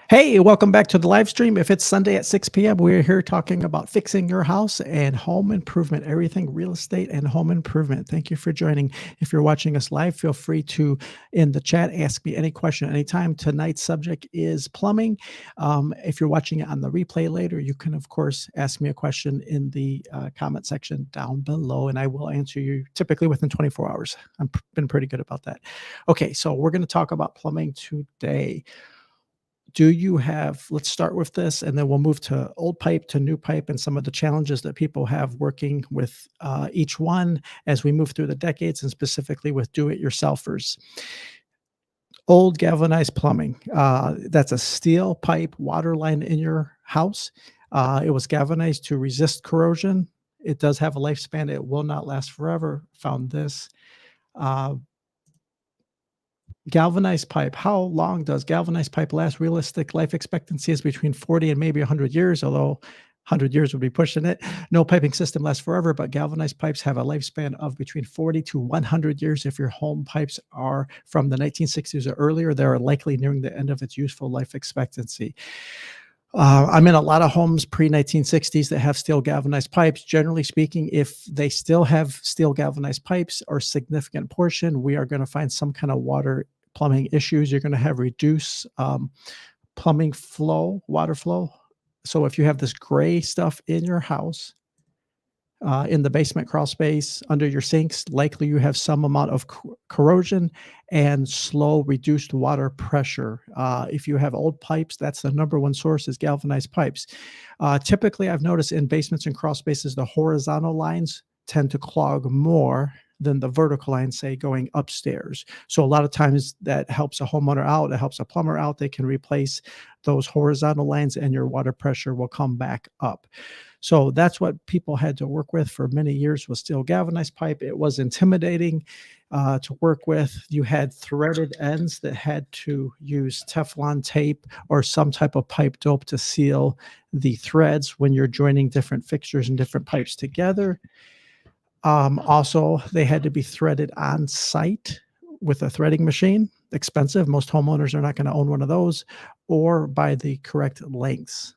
Hey, welcome back to the live stream. If it's Sunday at 6 p.m., we're here talking about fixing your house and home improvement, everything real estate and home improvement. Thank you for joining. If you're watching us live, feel free to, in the chat, ask me any question anytime. Tonight's subject is plumbing. If you're watching it on the replay later, you can, of course, ask me a question in the comment section down below, and I will answer you typically within 24 hours. I've been pretty good about that. Okay, so we're going to talk about plumbing today. Do you have, let's start with this, and then we'll move to old pipe to new pipe and some of the challenges that people have working with each one as we move through the decades, and specifically with do-it-yourselfers. Old galvanized plumbing. That's a steel pipe water line in your house. It was galvanized to resist corrosion. It does have a lifespan. It will not last forever. Found this. Galvanized pipe. How long does galvanized pipe last? Realistic life expectancy is between 40 and maybe 100 years, although 100 years would be pushing it. No piping system lasts forever, but galvanized pipes have a lifespan of between 40 to 100 years. If your home pipes are from the 1960s or earlier, they're likely nearing the end of its useful life expectancy. I'm in a lot of homes pre-1960s that have steel galvanized pipes. Generally speaking, if they still have steel galvanized pipes or significant portion, we are going to find some kind of water plumbing issues. You're going to have reduced plumbing flow, water flow. So if you have this gray stuff in your house, in the basement crawl space, under your sinks, likely you have some amount of corrosion and slow reduced water pressure. If you have old pipes, that's the number one source is galvanized pipes. Typically, I've noticed in basements and crawl spaces, the horizontal lines tend to clog more than the vertical line, say, going upstairs. So a lot of times that helps a homeowner out, it helps a plumber out. They can replace those horizontal lines and your water pressure will come back up. So that's what people had to work with for many years was steel galvanized pipe. It was intimidating to work with. You had threaded ends that had to use Teflon tape or some type of pipe dope to seal the threads when you're joining different fixtures and different pipes together. Also, they had to be threaded on site with a threading machine. Expensive. Most homeowners are not going to own one of those, or by the correct lengths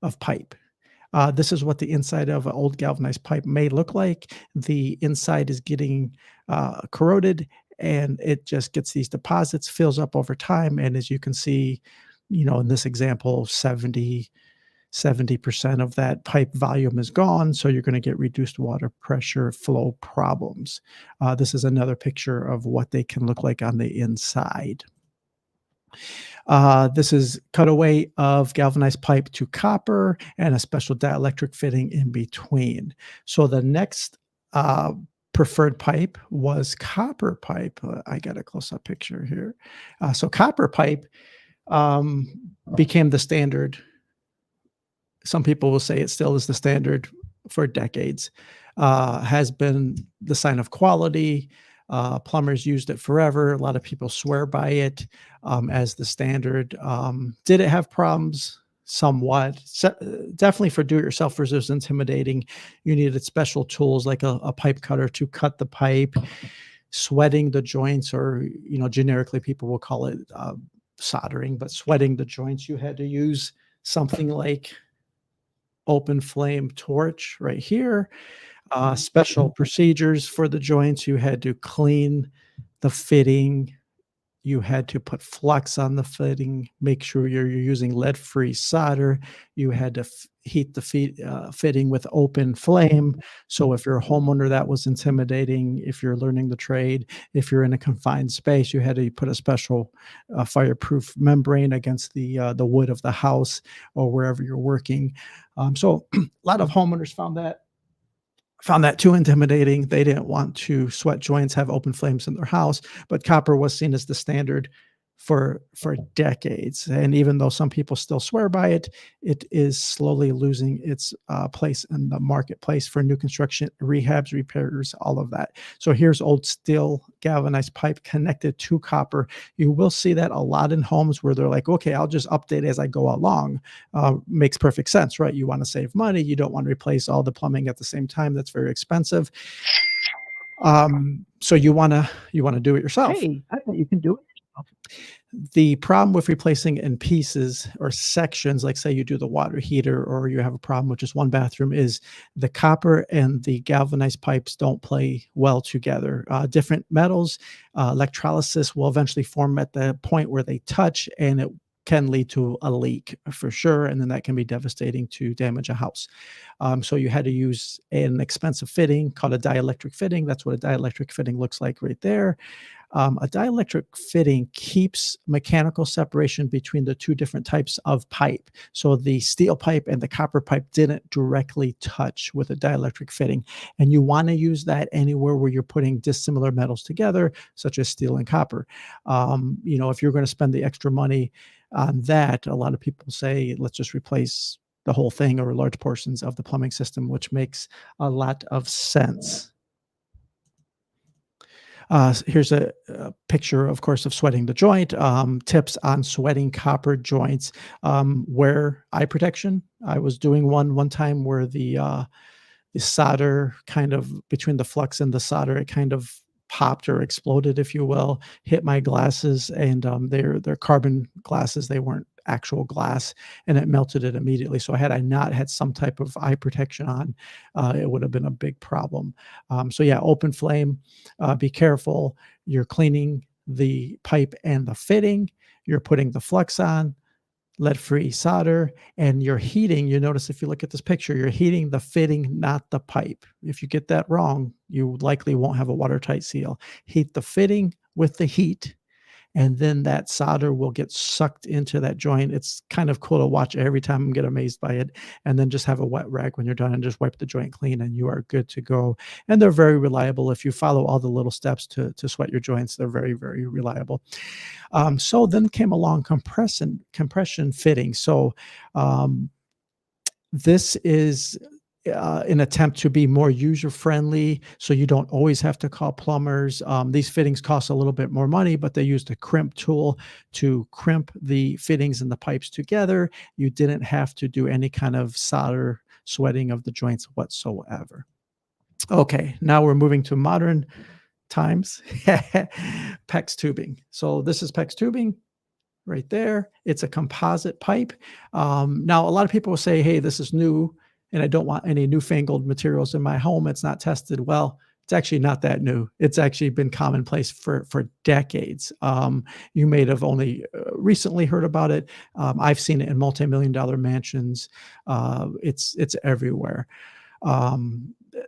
of pipe. This is what the inside of an old galvanized pipe may look like. The inside is getting corroded, and it just gets these deposits, fills up over time. And as you can see, in this example, 70% of that pipe volume is gone. So you're going to get reduced water pressure flow problems. This is another picture of what they can look like on the inside. This is cutaway of galvanized pipe to copper and a special dielectric fitting in between. So the next preferred pipe was copper pipe. I got a close-up picture here. So copper pipe became the standard. Some people will say it still is the standard for decades, has been the sign of quality. Plumbers used it forever. A lot of people swear by it as the standard. Did it have problems? Somewhat. Definitely for do-it-yourselfers, it was intimidating. You needed special tools like a pipe cutter to cut the pipe, sweating the joints, or generically people will call it soldering, but sweating the joints. You had to use something like open flame torch right here. Special procedures for the joints. You had to clean the fitting. You had to put flux on the fitting, make sure you're using lead-free solder. You had to heat the fitting with open flame. So if you're a homeowner, that was intimidating. If you're learning the trade, if you're in a confined space, you had to put a special fireproof membrane against the wood of the house or wherever you're working. So a lot of homeowners found that too intimidating. They didn't want to sweat joints, have open flames in their house, but copper was seen as the standard for decades. And even though some people still swear by it, it is slowly losing its place in the marketplace for new construction, rehabs, repairs, all of that. So here's old steel galvanized pipe connected to copper. You will see that a lot in homes where they're like, okay, I'll just update as I go along. Makes perfect sense, right? You want to save money. You don't want to replace all the plumbing at the same time. That's very expensive. So you want to do it yourself. Hey, I bet you can do it. The problem with replacing in pieces or sections, like say you do the water heater or you have a problem with just one bathroom, is the copper and the galvanized pipes don't play well together. Different metals, electrolysis will eventually form at the point where they touch, and it can lead to a leak for sure. And then that can be devastating to damage a house. So you had to use an expensive fitting called a dielectric fitting. That's what a dielectric fitting looks like right there. A dielectric fitting keeps mechanical separation between the two different types of pipe. So the steel pipe and the copper pipe didn't directly touch with a dielectric fitting. And you want to use that anywhere where you're putting dissimilar metals together, such as steel and copper. If you're going to spend the extra money on that, a lot of people say, let's just replace the whole thing or large portions of the plumbing system, which makes a lot of sense. Here's a picture, of course, of sweating the joint. Tips on sweating copper joints. Wear eye protection. I was doing one time where the solder kind of between the flux and the solder, it kind of popped or exploded, if you will, hit my glasses, and they're carbon glasses. They weren't actual glass, and it melted it immediately. So had I not had some type of eye protection on, it would have been a big problem. So yeah, open flame. Be careful. You're cleaning the pipe and the fitting. You're putting the flux on, lead-free solder, and you're heating. You notice if you look at this picture, you're heating the fitting, not the pipe. If you get that wrong, you likely won't have a watertight seal. Heat the fitting with the heat, and then that solder will get sucked into that joint. It's kind of cool to watch every time. I get amazed by it. And then just have a wet rag when you're done and just wipe the joint clean, and you are good to go. And they're very reliable. If you follow all the little steps to sweat your joints, they're very, very reliable. So then came along compression fitting. So um, this is an attempt to be more user friendly, so you don't always have to call plumbers. These fittings cost a little bit more money, but they used a crimp tool to crimp the fittings and the pipes together. You didn't have to do any kind of solder sweating of the joints whatsoever. Okay, now we're moving to modern times. PEX tubing. So this is PEX tubing right there. It's a composite pipe. Now, a lot of people will say, hey, this is new, and I don't want any newfangled materials in my home. It's not tested. Well, it's actually not that new. It's actually been commonplace for decades. You may have only recently heard about it. I've seen it in multi-million-dollar mansions. It's everywhere.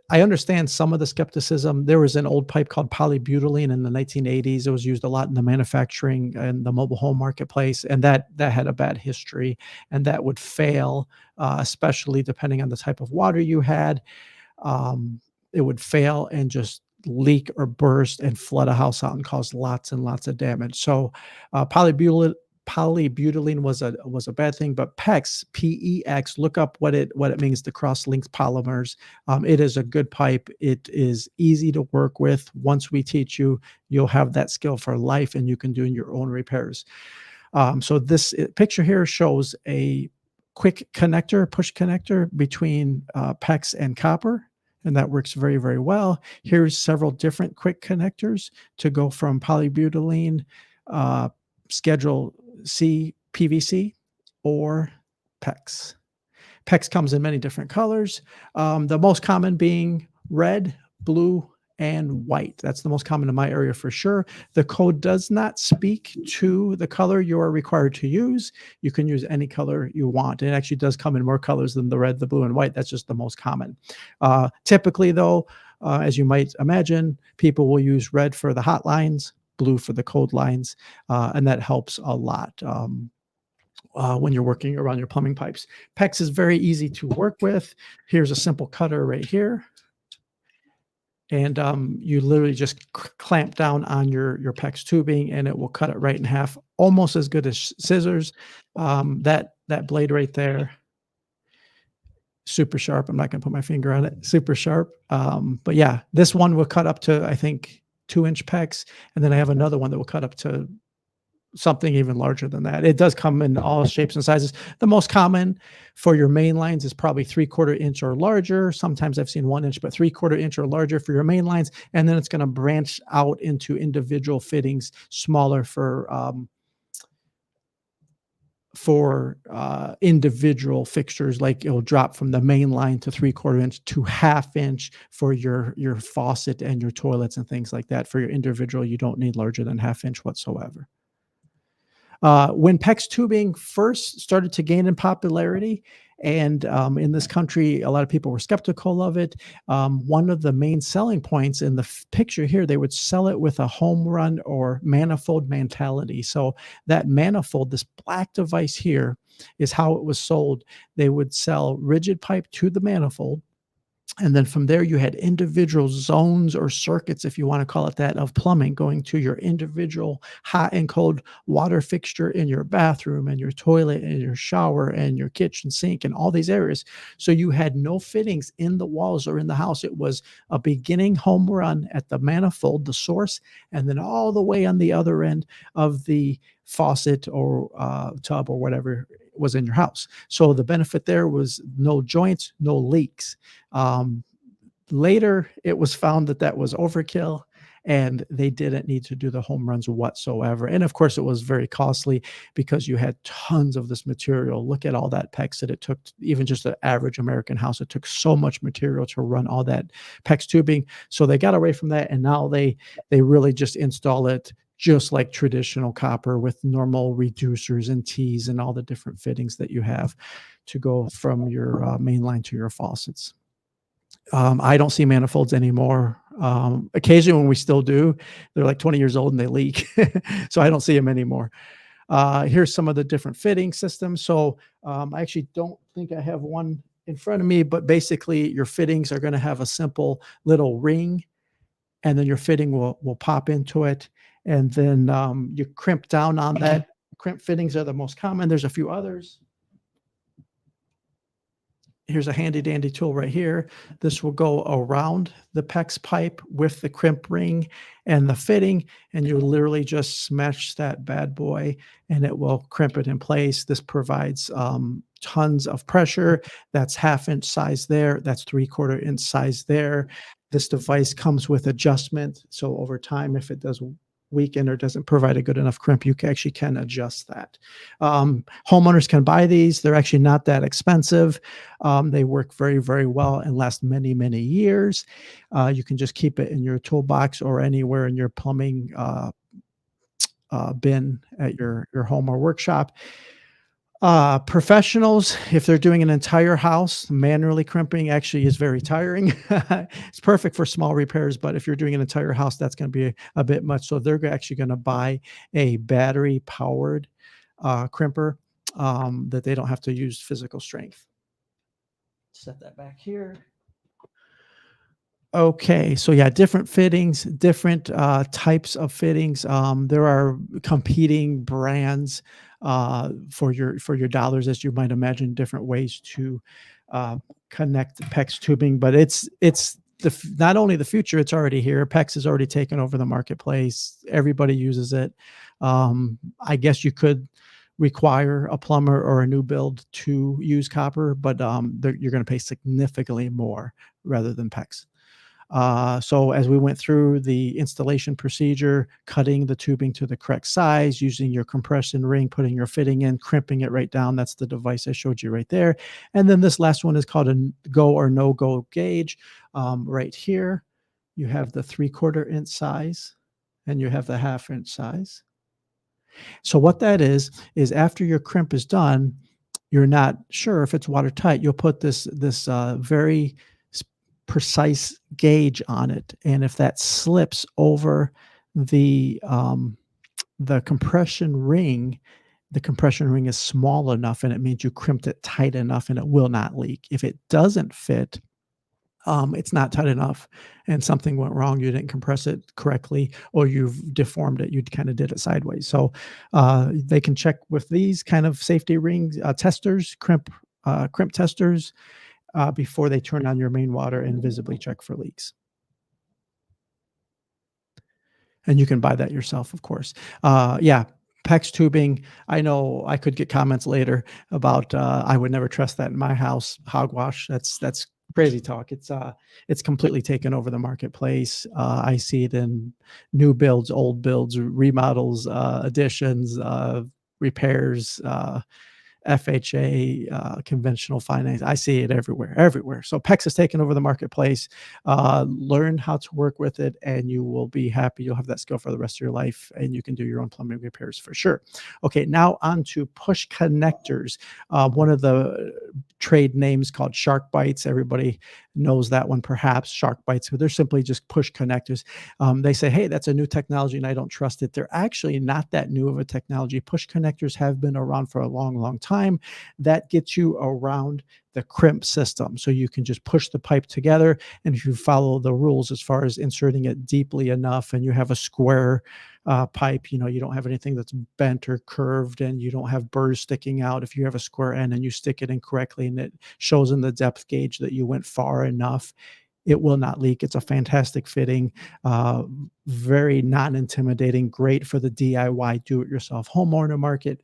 I understand some of the skepticism. There was an old pipe called polybutylene in the 1980s. It was used a lot in the manufacturing and the mobile home marketplace, and that had a bad history, and that would fail, especially depending on the type of water you had. It would fail and just leak or burst and flood a house out and cause lots and lots of damage. So, polybutylene was a bad thing, but PEX, PEX, look up what it means, the cross-linked polymers. It is a good pipe. It is easy to work with. Once we teach you, you'll have that skill for life, and you can do your own repairs. So this picture here shows a quick connector, push connector between PEX and copper, and that works very, very well. Here's several different quick connectors to go from polybutylene, Schedule C PVC, or PEX. PEX comes in many different colors. The most common being red, blue, and white. That's the most common in my area for sure. The code does not speak to the color you are required to use. You can use any color you want. It actually does come in more colors than the red, the blue, and white. That's just the most common. Typically, though, as you might imagine, people will use red for the hot lines, blue for the cold lines, and that helps a lot. When you're working around your plumbing pipes. PEX is very easy to work with. Here's a simple cutter right here. And you literally just clamp down on your PEX tubing, and it will cut it right in half, almost as good as scissors. That blade right there, super sharp. I'm not going to put my finger on it. Super sharp. But yeah, this one will cut up to, I think, 2-inch PEX, and then I have another one that will cut up to something even larger than that. It does come in all shapes and sizes. The most common for your main lines is probably 3/4 inch or larger. Sometimes I've seen 1 inch, but 3/4 inch or larger for your main lines. And then it's going to branch out into individual fittings, smaller for individual fixtures. Like it'll drop from the main line to 3/4 inch to 1/2 inch for your faucet and your toilets and things like that. For your individual, you don't need larger than 1/2 inch whatsoever. When PEX tubing first started to gain in popularity, and in this country, a lot of people were skeptical of it. One of the main selling points in the picture here, they would sell it with a home run or manifold mentality. So that manifold, this black device here, is how it was sold. They would sell rigid pipe to the manifold, and then from there, you had individual zones or circuits, if you want to call it that, of plumbing going to your individual hot and cold water fixture in your bathroom and your toilet and your shower and your kitchen sink and all these areas. So you had no fittings in the walls or in the house. It was a beginning home run at the manifold, the source, and then all the way on the other end of the faucet or tub or whatever was in your house. So the benefit there was no joints, no leaks. um, Later, it was found that that was overkill, and they didn't need to do the home runs whatsoever. And of course, it was very costly because you had tons of this material. Look at all that PEX that it took, even just the average American house. It took so much material to run all that PEX tubing. So they got away from that, and now they really just install it just like traditional copper with normal reducers and T's and all the different fittings that you have to go from your main line to your faucets. I don't see manifolds anymore. Occasionally, when we still do, they're like 20 years old and they leak. So I don't see them anymore. Here's some of the different fitting systems. So I actually don't think I have one in front of me, but basically, your fittings are going to have a simple little ring, and then your fitting will pop into it. And then you crimp down on that. Crimp fittings are the most common. There's a few others. Here's a handy dandy tool right here. This will go around the PEX pipe with the crimp ring and the fitting, and you literally just smash that bad boy and it will crimp it in place. This provides tons of pressure. That's 1/2 inch size there. That's 3/4 inch size there. This device comes with adjustment. So over time, if it does weaken or doesn't provide a good enough crimp, you actually can adjust that. Homeowners can buy these. They're actually not that expensive. They work very, very well and last many, many years. You can just keep it in your toolbox or anywhere in your plumbing bin at your home or workshop. Professionals, if they're doing an entire house, manually crimping actually is very tiring. It's perfect for small repairs, but if you're doing an entire house, that's going to be a bit much. So they're actually going to buy a battery powered crimper that they don't have to use physical strength. Set that back here. Okay, so yeah, different fittings, different types of fittings. There are competing brands for your dollars, as you might imagine, different ways to uh, connect the PEX tubing. But it's not only the future; it's already here. PEX has already taken over the marketplace. Everybody uses it. I guess you could require a plumber or a new build to use copper, but you're going to pay significantly more rather than PEX. So as we went through the installation procedure, cutting the tubing to the correct size, using your compression ring, putting your fitting in, crimping it right down. That's the device I showed you right there. And then this last one is called a go or no go gauge. Right here, you have the 3/4 inch size and you have the 1/2 inch size. So what that is after your crimp is done, you're not sure if it's watertight. You'll put this very precise gauge on it, and if that slips over the compression ring is small enough, and it means you crimped it tight enough, and it will not leak. If it doesn't fit, it's not tight enough, and something went wrong. You didn't compress it correctly, or you've deformed it. You kind of did it sideways. So they can check with these kind of safety rings, testers, crimp testers, before they turn on your main water and visibly check for leaks. And you can buy that yourself, of course. Yeah, PEX tubing, I know I could get comments later about, I would never trust that in my house. Hogwash, that's crazy talk. It's completely taken over the marketplace. I see it in new builds, old builds, remodels, additions, repairs, FHA, conventional finance. I see it everywhere, everywhere. So PEX has taken over the marketplace. Learn how to work with it, and you will be happy. You'll have that skill for the rest of your life, and you can do your own plumbing repairs for sure. Okay, now on to push connectors. One of the trade names called Shark Bites. Everybody knows that one, perhaps Shark Bites, but they're simply just push connectors. They say, hey, that's a new technology and I don't trust it. They're actually not that new of a technology. Push connectors have been around for a long, long time. That gets you around the crimp system. So you can just push the pipe together. And if you follow the rules as far as inserting it deeply enough and you have a square pipe, you don't have anything that's bent or curved and you don't have burrs sticking out. If you have a square end and you stick it in correctly and it shows in the depth gauge that you went far enough, it will not leak. It's a fantastic fitting, uh, very non-intimidating, great for the DIY do-it-yourself homeowner market.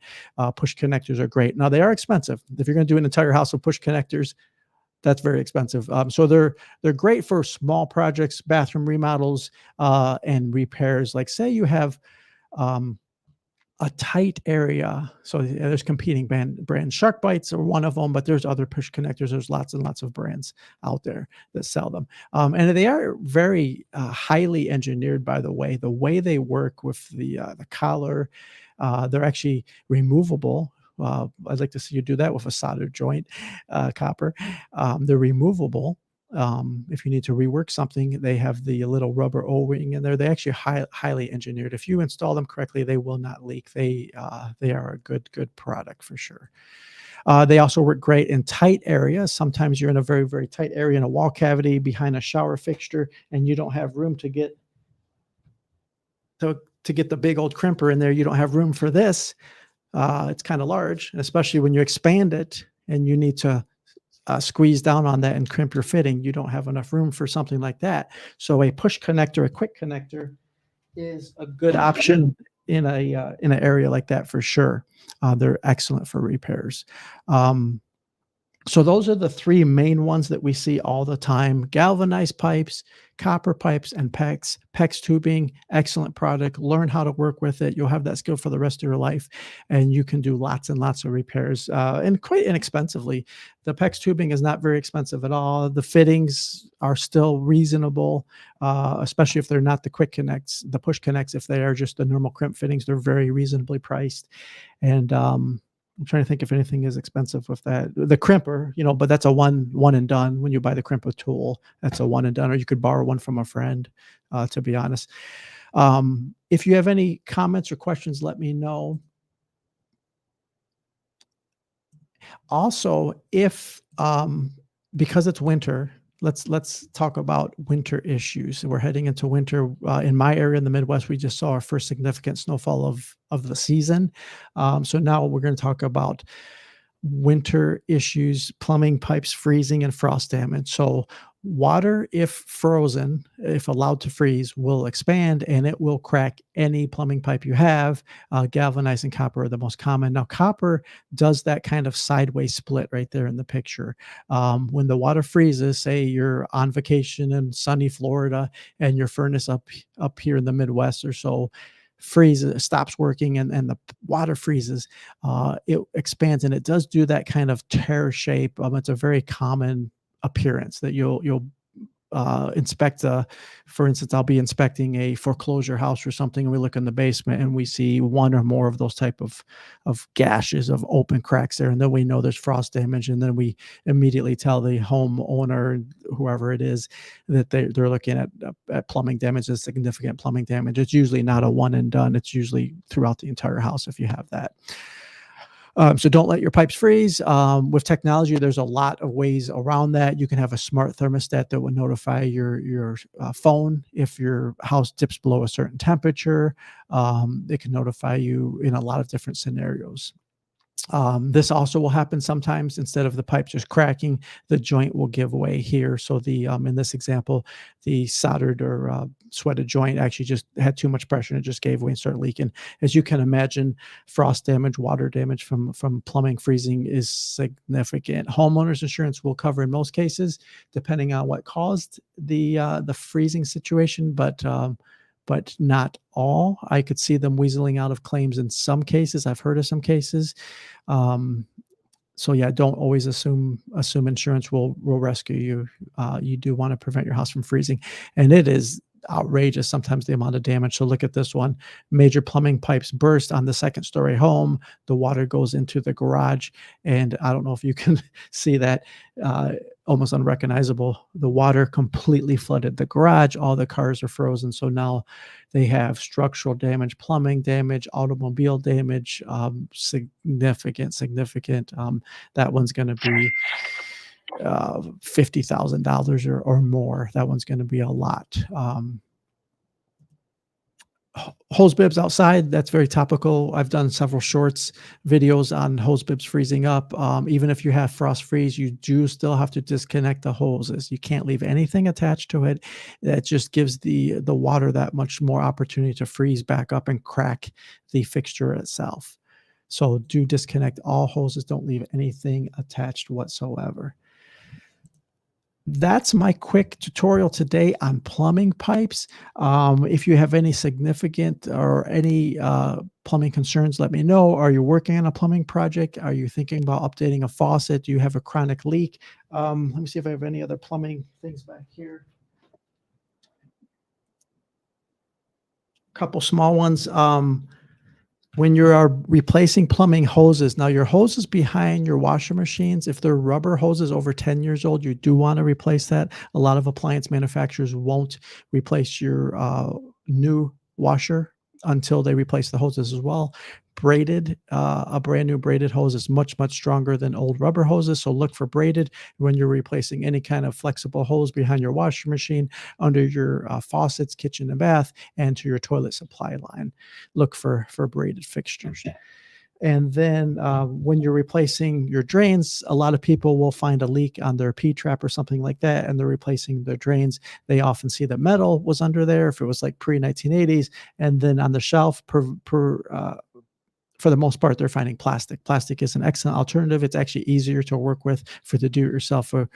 Push connectors are great. Now they are expensive. If you're going to do an entire house of push connectors, that's very expensive. So they're great for small projects, bathroom remodels, and repairs. Like say you have um, a tight area. So yeah, there's competing brands. Shark Bites are one of them, but there's other push connectors. There's lots and lots of brands out there that sell them, and they are very highly engineered. By the way they work with the collar, they're actually removable. I'd like to see you do that with a solder joint, copper. They're removable. If you need to rework something, they have the little rubber O-ring in there. They actually highly engineered. If you install them correctly, they will not leak. They are a good product for sure. They also work great in tight areas. Sometimes you're in a very, very tight area in a wall cavity behind a shower fixture, and you don't have room to get the big old crimper in there. You don't have room for this. It's kind of large, especially when you expand it and you need to squeeze down on that and crimp your fitting. You don't have enough room for something like that. So a push connector, a quick connector, is a good option in an area like that for sure. They're excellent for repairs. So those are the three main ones that we see all the time: galvanized pipes, copper pipes, and PEX. PEX tubing, excellent product. Learn how to work with it. You'll have that skill for the rest of your life, and you can do lots and lots of repairs, and quite inexpensively. The PEX tubing is not very expensive at all. The fittings are still reasonable, especially if they're not the quick connects, the push connects. If they are just the normal crimp fittings, they're very reasonably priced. And I'm trying to think if anything is expensive with that. The crimper, but that's a one and done. When you buy the crimper tool, that's a one and done, or you could borrow one from a friend, to be honest. If you have any comments or questions, let me know. Also, if because it's winter, let's talk about winter issues. We're heading into winter. In my area in the Midwest, we just saw our first significant snowfall of the season. So now we're going to talk about winter issues, plumbing pipes freezing and frost damage. So water, if frozen, if allowed to freeze, will expand and it will crack any plumbing pipe you have. Galvanized and copper are the most common. Now, copper does that kind of sideways split right there in the picture. When the water freezes, say you're on vacation in sunny Florida and your furnace up here in the Midwest or so freezes, stops working, and the water freezes, it expands and it does do that kind of tear shape. It's a very common appearance that you'll inspect. For instance, I'll be inspecting a foreclosure house or something, and we look in the basement and we see one or more of those type of gashes, of open cracks there, and then we know there's frost damage, and then we immediately tell the homeowner, whoever it is, that they're looking at plumbing damage, as significant plumbing damage. It's usually not a one and done. It's usually throughout the entire house if you have that. So don't let your pipes freeze. With technology, there's a lot of ways around that. You can have a smart thermostat that will notify your phone if your house dips below a certain temperature. It can notify you in a lot of different scenarios. This also will happen sometimes. Instead of the pipe just cracking, the joint will give way here. So the in this example, the soldered or sweated joint actually just had too much pressure and it just gave way and started leaking. As you can imagine, frost damage, water damage from plumbing freezing is significant. Homeowners insurance will cover in most cases, depending on what caused the freezing situation, but not all. I could see them weaseling out of claims in some cases. I've heard of some cases. Um, so yeah, don't always assume insurance will rescue you. You do want to prevent your house from freezing, and it is outrageous sometimes the amount of damage. So look at this one: major plumbing pipes burst on the second story home. The water goes into the garage, and I don't know if you can see that. Uh, Almost unrecognizable. The water completely flooded the garage. All the cars are frozen. So now they have structural damage, plumbing damage, automobile damage, significant. That one's going to be $50,000 or more. That one's going to be a lot. Hose bibs outside, that's very topical. I've done several shorts videos on hose bibs freezing up. Even if you have frost freeze, you do still have to disconnect the hoses. You can't leave anything attached to it. That just gives the water that much more opportunity to freeze back up and crack the fixture itself. So do disconnect all hoses. Don't leave anything attached whatsoever. That's my quick tutorial today on plumbing pipes. If you have any significant or any plumbing concerns, let me know. Are you working on a plumbing project? Are you thinking about updating a faucet? Do you have a chronic leak? Let me see if I have any other plumbing things back here. A couple small ones. When you are replacing plumbing hoses, now your hoses behind your washer machines, if they're rubber hoses over 10 years old, you do want to replace that. A lot of appliance manufacturers won't replace your new washer until they replace the hoses as well. A brand new braided hose is much, much stronger than old rubber hoses. So look for braided when you're replacing any kind of flexible hose behind your washer machine, under your faucets, kitchen and bath, and to your toilet supply line. Look for braided fixtures. And then when you're replacing your drains, a lot of people will find a leak on their P-trap or something like that, and they're replacing their drains. They often see that metal was under there if it was like pre-1980s, and then on the shelf, for the most part, they're finding plastic. Plastic is an excellent alternative. It's actually easier to work with for the do-it-yourselfer.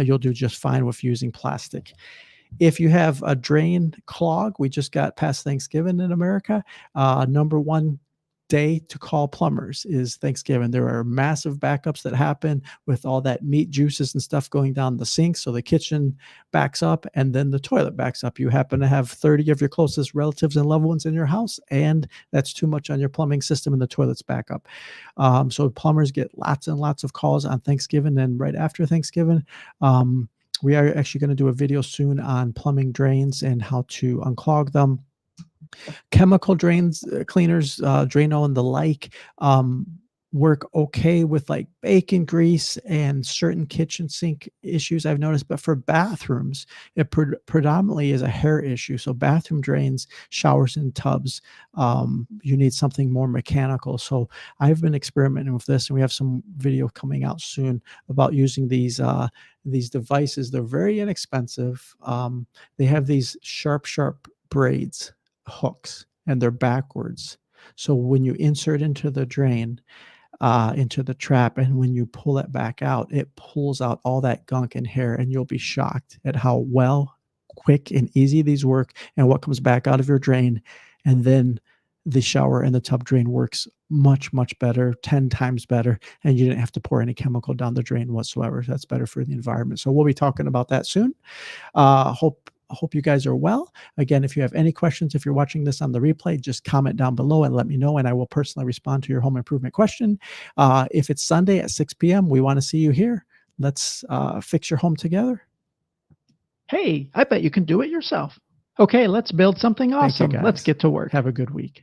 You'll do just fine with using plastic. If you have a drain clog, we just got past Thanksgiving in America. Number one day to call plumbers is Thanksgiving. There are massive backups that happen with all that meat juices and stuff going down the sink. So the kitchen backs up and then the toilet backs up. You happen to have 30 of your closest relatives and loved ones in your house, and that's too much on your plumbing system and the toilets back up. So plumbers get lots and lots of calls on Thanksgiving and right after Thanksgiving. We are actually going to do a video soon on plumbing drains and how to unclog them. Chemical drains, cleaners, Drano and the like, work okay with like bacon grease and certain kitchen sink issues I've noticed, but for bathrooms, it predominantly is a hair issue. So bathroom drains, showers and tubs, you need something more mechanical. So I've been experimenting with this, and we have some video coming out soon about using these devices. They're very inexpensive. They have these sharp braids, hooks, and they're backwards. So when you insert into the drain, into the trap, and when you pull it back out, it pulls out all that gunk and hair, and you'll be shocked at how well, quick, and easy these work and what comes back out of your drain. And then the shower and the tub drain works much, much better, 10 times better, and you didn't have to pour any chemical down the drain whatsoever. That's better for the environment. So we'll be talking about that soon. Hope you guys are well. Again, if you have any questions, if you're watching this on the replay, just comment down below and let me know, and I will personally respond to your home improvement question. If it's Sunday at 6 p.m., we want to see you here. Let's fix your home together. Hey, I bet you can do it yourself. Okay, let's build something awesome. Let's get to work. Have a good week.